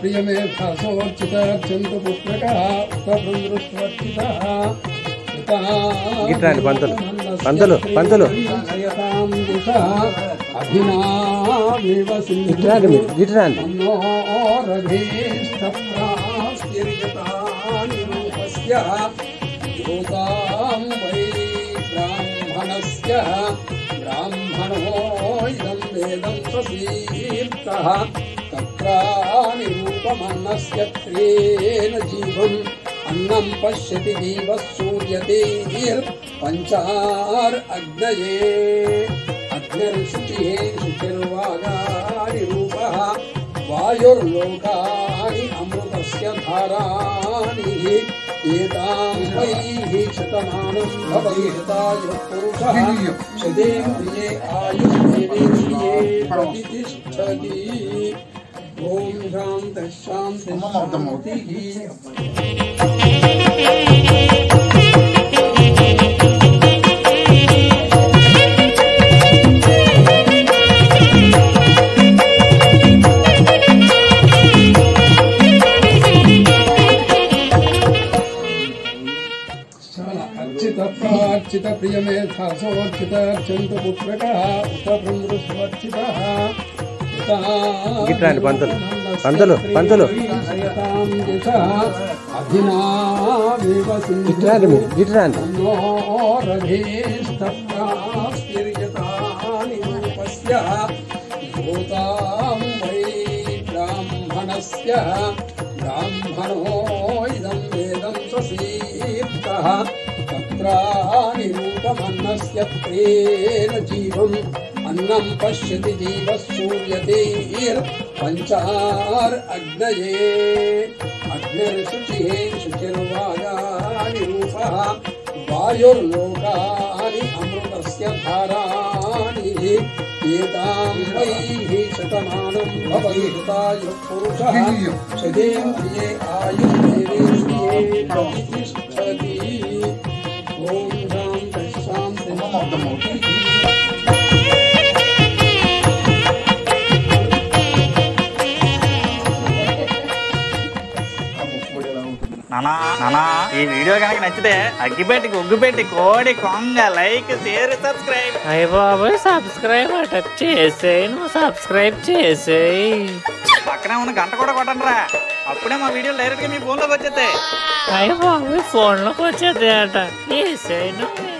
ప్రియమేధాసోర్చితార్చంతు పుత్రకః ఉత్తభృందృష్ట్వర్చితః గిట్రాండి పంతులు గిట్రాండి బ్రాహ్మణో ఇదం వేదం ప్రసీర్తః తత్రా నిరూపమన్నస్య త్రేణ జీవం అన్నం పశ్యతి జీవః సూర్యతేర్పంచార్ అగ్నయే అగ్నిర్శుచిః శుచిర్వాగాని రూపః వాయుర్లోకాని అమృతస్య ధారాణి ఏతాం వైః శతమానం భవతిష్ఠాయుః పురుషః శతేంద్రియే ఆయుష్యేంద్రియే ప్రతిష్ఠతి. ఓం శాంతిః శాంతిః. అర్చిత ప్రియమేధాసోర్చితార్చంతు పుత్రకః ఉత్తభృందృష్ట్వర్చితః గిట్రాండి పంతులు గిట్రాండి బ్రాహ్మణో ఇదం వేదం ప్రసీర్తః తత్రా నిరూపమన్నస్య త్రేణ జీవం అన్నం పశ్యతి జీవః సూర్యతేర్పంచార్ అగ్నయే అగ్నిర్శుచిః శుచిర్వాగాని రూపః వాయుర్లోకాని అమృతస్య ధారాణి ఏతాం వైః శతమానం భవతిష్ఠాయుః పురుషః శతేంద్రియే ఆయుష్యేంద్రియే ప్రతిష్ఠతి. ఓం శాంతిః శాంతిః. నానా ఈ వీడియో కనుక నచ్చితే అగ్గిపెట్టి ఉగ్గుపెట్టి కోడి కొంగ లైక్ షేర్ సబ్స్క్రైబ్. అయ్య బాబాయ్ సబ్స్క్రైబ్ అట చేసేయి, నువ్వు సబ్స్క్రైబ్ చేసేయి. పక్కనే ఉన్న గంట కూడా కొట్టండి రా, అప్పుడే మా వీడియోలు డైరెక్ట్ గా మీ ఫోన్ లోకి వచ్చేస్తాయి. అయ్య బాబాయ్ ఫోన్ లోకి వచ్చేది అట చేసేయి నువ్వు.